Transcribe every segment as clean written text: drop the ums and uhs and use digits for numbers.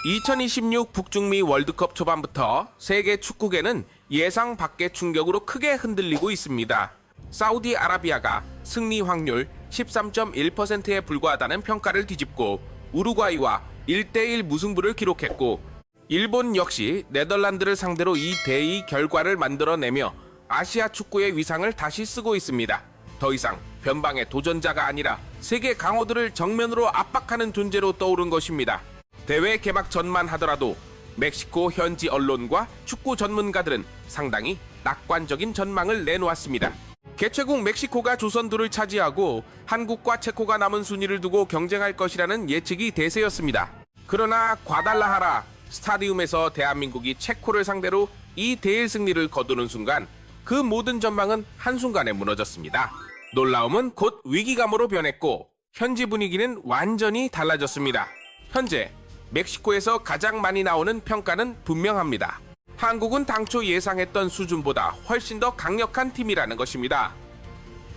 2026 북중미 월드컵 초반부터 세계 축구계는 예상 밖의 충격으로 크게 흔들리고 있습니다. 사우디아라비아가 승리 확률 13.1%에 불과하다는 평가를 뒤집고 우루과이와 1대1 무승부를 기록했고, 일본 역시 네덜란드를 상대로 2대2 결과를 만들어내며 아시아 축구의 위상을 다시 쓰고 있습니다. 더 이상 변방의 도전자가 아니라 세계 강호들을 정면으로 압박하는 존재로 떠오른 것입니다. 대회 개막 전만 하더라도 멕시코 현지 언론과 축구 전문가들은 상당히 낙관적인 전망을 내놓았습니다. 개최국 멕시코가 조선두를 차지하고 한국과 체코가 남은 순위를 두고 경쟁할 것이라는 예측이 대세였습니다. 그러나 과달라하라 스타디움에서 대한민국이 체코를 상대로 2대1 승리를 거두는 순간 그 모든 전망은 한순간에 무너졌습니다. 놀라움은 곧 위기감으로 변했고 현지 분위기는 완전히 달라졌습니다. 현재 멕시코에서 가장 많이 나오는 평가는 분명합니다. 한국은 당초 예상했던 수준보다 훨씬 더 강력한 팀이라는 것입니다.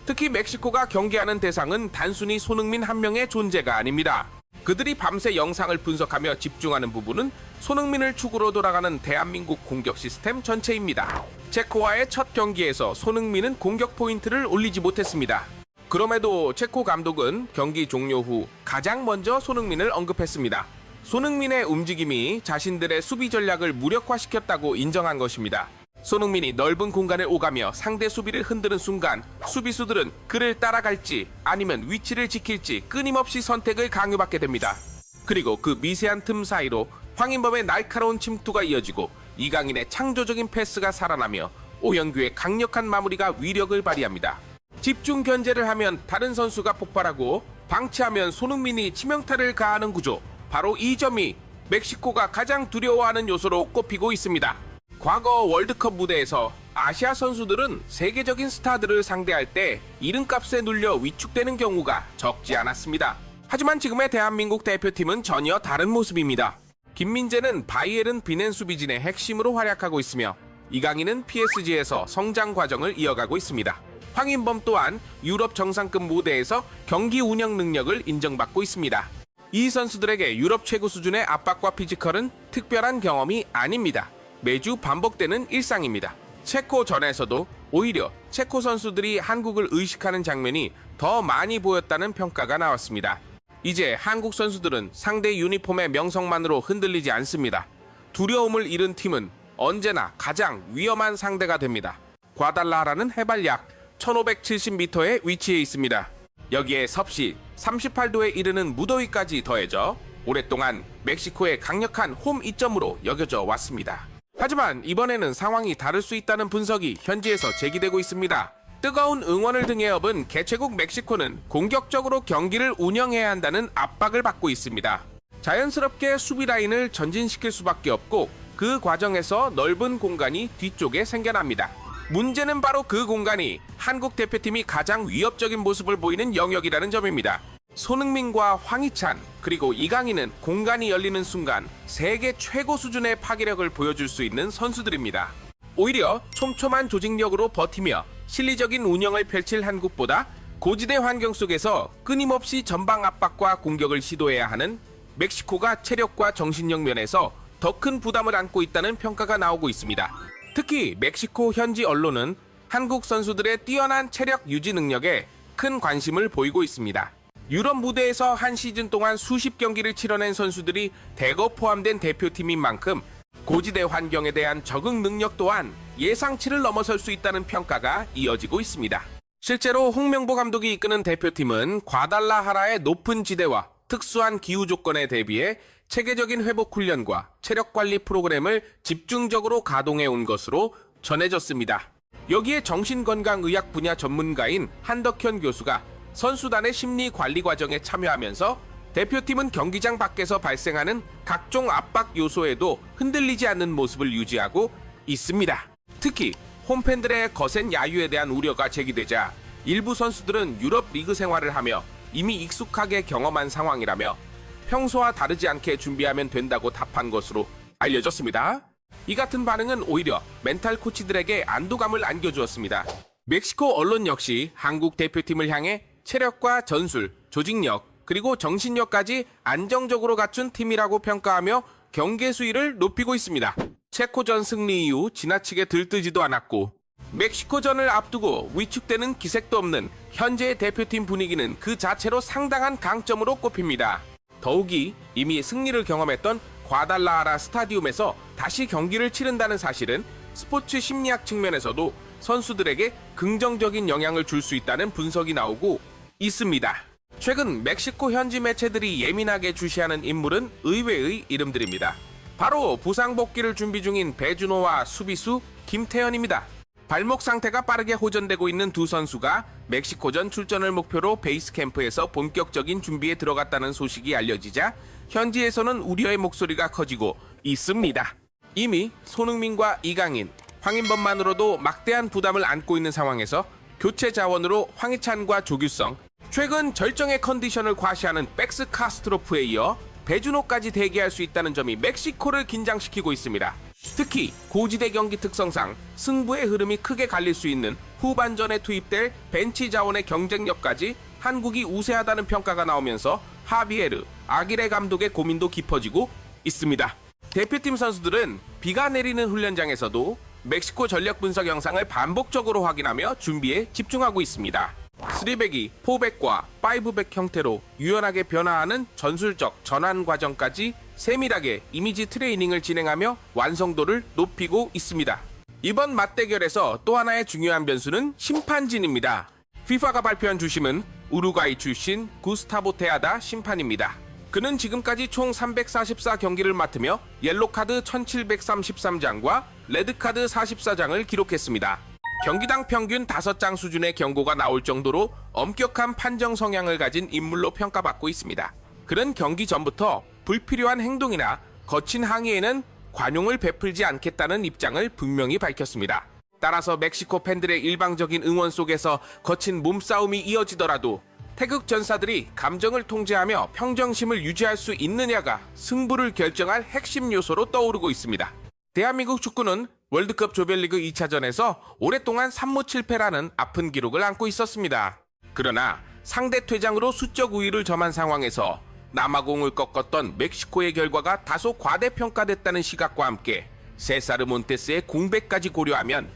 특히 멕시코가 경기하는 대상은 단순히 손흥민 한 명의 존재가 아닙니다. 그들이 밤새 영상을 분석하며 집중하는 부분은 손흥민을 축으로 돌아가는 대한민국 공격 시스템 전체입니다. 체코와의 첫 경기에서 손흥민은 공격 포인트를 올리지 못했습니다. 그럼에도 체코 감독은 경기 종료 후 가장 먼저 손흥민을 언급했습니다. 손흥민의 움직임이 자신들의 수비 전략을 무력화시켰다고 인정한 것입니다. 손흥민이 넓은 공간을 오가며 상대 수비를 흔드는 순간 수비수들은 그를 따라갈지 아니면 위치를 지킬지 끊임없이 선택을 강요받게 됩니다. 그리고 그 미세한 틈 사이로 황인범의 날카로운 침투가 이어지고 이강인의 창조적인 패스가 살아나며 오현규의 강력한 마무리가 위력을 발휘합니다. 집중 견제를 하면 다른 선수가 폭발하고 방치하면 손흥민이 치명타를 가하는 구조, 바로 이 점이 멕시코가 가장 두려워하는 요소로 꼽히고 있습니다. 과거 월드컵 무대에서 아시아 선수들은 세계적인 스타들을 상대할 때 이름값에 눌려 위축되는 경우가 적지 않았습니다. 하지만 지금의 대한민국 대표팀은 전혀 다른 모습입니다. 김민재는 바이에른 비넨 수비진의 핵심으로 활약하고 있으며 이강인은 PSG에서 성장 과정을 이어가고 있습니다. 황인범 또한 유럽 정상급 무대에서 경기 운영 능력을 인정받고 있습니다. 이 선수들에게 유럽 최고 수준의 압박과 피지컬은 특별한 경험이 아닙니다. 매주 반복되는 일상입니다. 체코전에서도 오히려 체코 선수들이 한국을 의식하는 장면이 더 많이 보였다는 평가가 나왔습니다. 이제 한국 선수들은 상대 유니폼의 명성만으로 흔들리지 않습니다. 두려움을 잃은 팀은 언제나 가장 위험한 상대가 됩니다. 과달라라는 해발 약 1570m에 위치해 있습니다. 여기에 섭씨 38도에 이르는 무더위까지 더해져 오랫동안 멕시코의 강력한 홈 이점으로 여겨져 왔습니다. 하지만 이번에는 상황이 다를 수 있다는 분석이 현지에서 제기되고 있습니다. 뜨거운 응원을 등에 업은 개최국 멕시코는 공격적으로 경기를 운영해야 한다는 압박을 받고 있습니다. 자연스럽게 수비 라인을 전진시킬 수밖에 없고 그 과정에서 넓은 공간이 뒤쪽에 생겨납니다. 문제는 바로 그 공간이 한국 대표팀이 가장 위협적인 모습을 보이는 영역이라는 점입니다. 손흥민과 황희찬 그리고 이강인은 공간이 열리는 순간 세계 최고 수준의 파괴력을 보여줄 수 있는 선수들입니다. 오히려 촘촘한 조직력으로 버티며 실리적인 운영을 펼칠 한국보다 고지대 환경 속에서 끊임없이 전방 압박과 공격을 시도해야 하는 멕시코가 체력과 정신력 면에서 더 큰 부담을 안고 있다는 평가가 나오고 있습니다. 특히 멕시코 현지 언론은 한국 선수들의 뛰어난 체력 유지 능력에 큰 관심을 보이고 있습니다. 유럽 무대에서 한 시즌 동안 수십 경기를 치러낸 선수들이 대거 포함된 대표팀인 만큼 고지대 환경에 대한 적응 능력 또한 예상치를 넘어설 수 있다는 평가가 이어지고 있습니다. 실제로 홍명보 감독이 이끄는 대표팀은 과달라하라의 높은 지대와 특수한 기후 조건에 대비해 체계적인 회복 훈련과 체력 관리 프로그램을 집중적으로 가동해 온 것으로 전해졌습니다. 여기에 정신건강의학 분야 전문가인 한덕현 교수가 선수단의 심리 관리 과정에 참여하면서 대표팀은 경기장 밖에서 발생하는 각종 압박 요소에도 흔들리지 않는 모습을 유지하고 있습니다. 특히 홈팬들의 거센 야유에 대한 우려가 제기되자 일부 선수들은 유럽 리그 생활을 하며 이미 익숙하게 경험한 상황이라며 평소와 다르지 않게 준비하면 된다고 답한 것으로 알려졌습니다. 이 같은 반응은 오히려 멘탈 코치들에게 안도감을 안겨주었습니다. 멕시코 언론 역시 한국 대표팀을 향해 체력과 전술, 조직력, 그리고 정신력까지 안정적으로 갖춘 팀이라고 평가하며 경계 수위를 높이고 있습니다. 체코전 승리 이후 지나치게 들뜨지도 않았고 멕시코전을 앞두고 위축되는 기색도 없는 현재의 대표팀 분위기는 그 자체로 상당한 강점으로 꼽힙니다. 더욱이 이미 승리를 경험했던 과달라하라 스타디움에서 다시 경기를 치른다는 사실은 스포츠 심리학 측면에서도 선수들에게 긍정적인 영향을 줄 수 있다는 분석이 나오고 있습니다. 최근 멕시코 현지 매체들이 예민하게 주시하는 인물은 의외의 이름들입니다. 바로 부상 복귀를 준비 중인 배준호와 수비수 김태현입니다. 발목 상태가 빠르게 호전되고 있는 두 선수가 멕시코전 출전을 목표로 베이스 캠프에서 본격적인 준비에 들어갔다는 소식이 알려지자 현지에서는 우려의 목소리가 커지고 있습니다. 이미 손흥민과 이강인, 황인범만으로도 막대한 부담을 안고 있는 상황에서 교체 자원으로 황희찬과 조규성, 최근 절정의 컨디션을 과시하는 백스 카스트로프에 이어 배준호까지 대기할 수 있다는 점이 멕시코를 긴장시키고 있습니다. 특히 고지대 경기 특성상 승부의 흐름이 크게 갈릴 수 있는 후반전에 투입될 벤치 자원의 경쟁력까지 한국이 우세하다는 평가가 나오면서 하비에르, 아기레 감독의 고민도 깊어지고 있습니다. 대표팀 선수들은 비가 내리는 훈련장에서도 멕시코 전력 분석 영상을 반복적으로 확인하며 준비에 집중하고 있습니다. 3백이 4백과 5백 형태로 유연하게 변화하는 전술적 전환 과정까지 세밀하게 이미지 트레이닝을 진행하며 완성도를 높이고 있습니다. 이번 맞대결에서 또 하나의 중요한 변수는 심판진입니다. FIFA가 발표한 주심은 우루과이 출신 구스타보 테아다 심판입니다. 그는 지금까지 총 344경기를 맡으며 옐로카드 1733장과 레드카드 44장을 기록했습니다. 경기당 평균 5장 수준의 경고가 나올 정도로 엄격한 판정 성향을 가진 인물로 평가받고 있습니다. 그는 경기 전부터 불필요한 행동이나 거친 항의에는 관용을 베풀지 않겠다는 입장을 분명히 밝혔습니다. 따라서 멕시코 팬들의 일방적인 응원 속에서 거친 몸싸움이 이어지더라도 태극 전사들이 감정을 통제하며 평정심을 유지할 수 있느냐가 승부를 결정할 핵심 요소로 떠오르고 있습니다. 대한민국 축구는 월드컵 조별리그 2차전에서 오랫동안 3무 7패라는 아픈 기록을 안고 있었습니다. 그러나 상대 퇴장으로 수적 우위를 점한 상황에서 남아공을 꺾었던 멕시코의 결과가 다소 과대평가됐다는 시각과 함께 세사르 몬테스의 공백까지 고려하면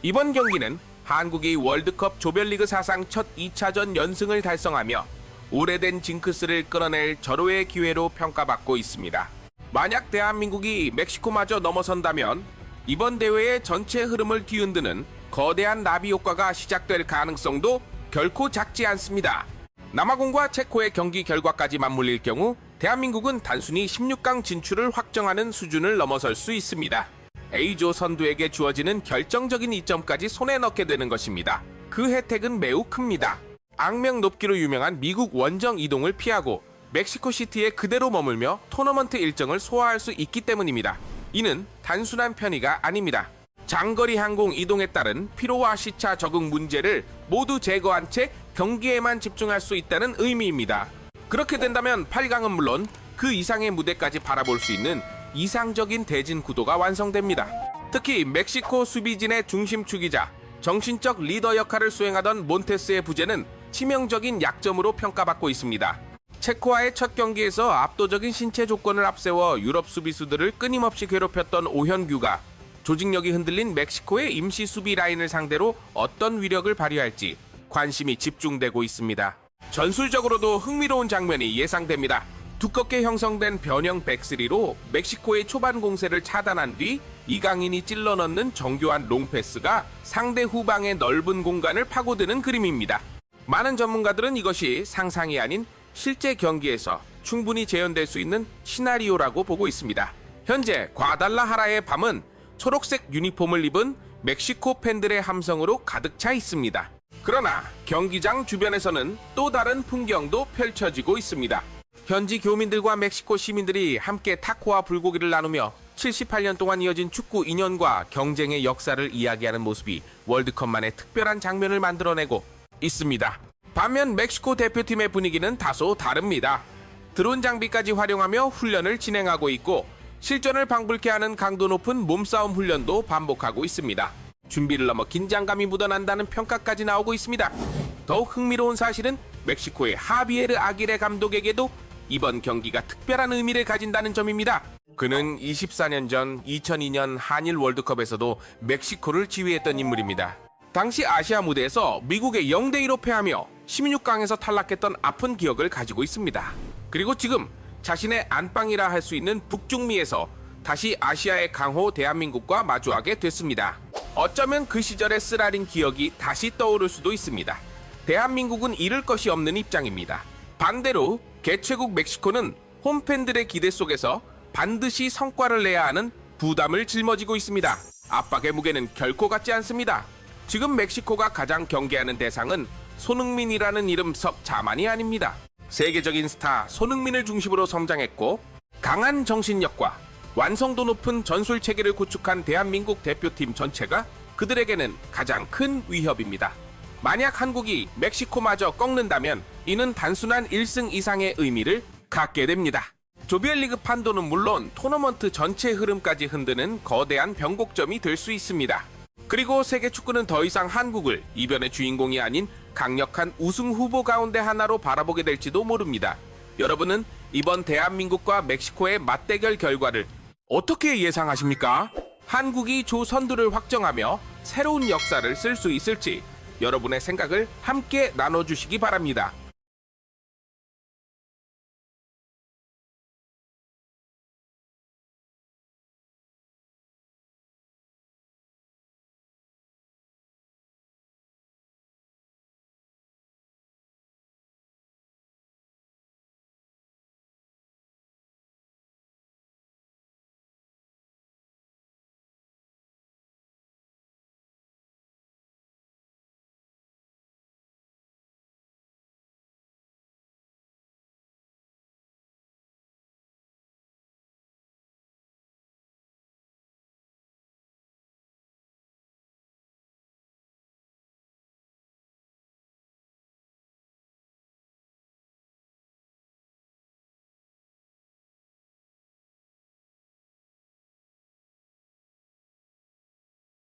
이번 경기는 한국이 월드컵 조별리그 사상 첫 2차전 연승을 달성하며 오래된 징크스를 끌어낼 절호의 기회로 평가받고 있습니다. 만약 대한민국이 멕시코마저 넘어선다면 이번 대회의 전체 흐름을 뒤흔드는 거대한 나비 효과가 시작될 가능성도 결코 작지 않습니다. 남아공과 체코의 경기 결과까지 맞물릴 경우 대한민국은 단순히 16강 진출을 확정하는 수준을 넘어설 수 있습니다. A조 선두에게 주어지는 결정적인 이점까지 손에 넣게 되는 것입니다. 그 혜택은 매우 큽니다. 악명 높기로 유명한 미국 원정 이동을 피하고 멕시코시티에 그대로 머물며 토너먼트 일정을 소화할 수 있기 때문입니다. 이는 단순한 편의가 아닙니다. 장거리 항공 이동에 따른 피로와 시차 적응 문제를 모두 제거한 채 경기에만 집중할 수 있다는 의미입니다. 그렇게 된다면 8강은 물론 그 이상의 무대까지 바라볼 수 있는 이상적인 대진 구도가 완성됩니다. 특히 멕시코 수비진의 중심축이자 정신적 리더 역할을 수행하던 몬테스의 부재는 치명적인 약점으로 평가받고 있습니다. 체코와의 첫 경기에서 압도적인 신체 조건을 앞세워 유럽 수비수들을 끊임없이 괴롭혔던 오현규가 조직력이 흔들린 멕시코의 임시 수비 라인을 상대로 어떤 위력을 발휘할지 관심이 집중되고 있습니다. 전술적으로도 흥미로운 장면이 예상됩니다. 두껍게 형성된 변형 백스리로 멕시코의 초반 공세를 차단한 뒤 이강인이 찔러 넣는 정교한 롱패스가 상대 후방의 넓은 공간을 파고드는 그림입니다. 많은 전문가들은 이것이 상상이 아닌 실제 경기에서 충분히 재현될 수 있는 시나리오라고 보고 있습니다. 현재 과달라하라의 밤은 초록색 유니폼을 입은 멕시코 팬들의 함성으로 가득 차 있습니다. 그러나 경기장 주변에서는 또 다른 풍경도 펼쳐지고 있습니다. 현지 교민들과 멕시코 시민들이 함께 타코와 불고기를 나누며 78년 동안 이어진 축구 인연과 경쟁의 역사를 이야기하는 모습이 월드컵만의 특별한 장면을 만들어내고 있습니다. 반면 멕시코 대표팀의 분위기는 다소 다릅니다. 드론 장비까지 활용하며 훈련을 진행하고 있고 실전을 방불케 하는 강도 높은 몸싸움 훈련도 반복하고 있습니다. 준비를 넘어 긴장감이 묻어난다는 평가까지 나오고 있습니다. 더욱 흥미로운 사실은 멕시코의 하비에르 아기레 감독에게도 이번 경기가 특별한 의미를 가진다는 점입니다. 그는 24년 전 2002년 한일 월드컵에서도 멕시코를 지휘했던 인물입니다. 당시 아시아 무대에서 미국에 0대2로 패하며 16강에서 탈락했던 아픈 기억을 가지고 있습니다. 그리고 지금 자신의 안방이라 할 수 있는 북중미에서 다시 아시아의 강호 대한민국과 마주하게 됐습니다. 어쩌면 그 시절의 쓰라린 기억이 다시 떠오를 수도 있습니다. 대한민국은 잃을 것이 없는 입장입니다. 반대로 개최국 멕시코는 홈팬들의 기대 속에서 반드시 성과를 내야 하는 부담을 짊어지고 있습니다. 압박의 무게는 결코 같지 않습니다. 지금 멕시코가 가장 경계하는 대상은 손흥민이라는 이름 섭 자만이 아닙니다. 세계적인 스타 손흥민을 중심으로 성장했고 강한 정신력과 완성도 높은 전술 체계를 구축한 대한민국 대표팀 전체가 그들에게는 가장 큰 위협입니다. 만약 한국이 멕시코마저 꺾는다면 이는 단순한 1승 이상의 의미를 갖게 됩니다. 조별리그 판도는 물론 토너먼트 전체 흐름까지 흔드는 거대한 변곡점이 될 수 있습니다. 그리고 세계 축구는 더 이상 한국을 이변의 주인공이 아닌 강력한 우승 후보 가운데 하나로 바라보게 될지도 모릅니다. 여러분은 이번 대한민국과 멕시코의 맞대결 결과를 어떻게 예상하십니까? 한국이 조 선두를 확정하며 새로운 역사를 쓸 수 있을지 여러분의 생각을 함께 나눠주시기 바랍니다.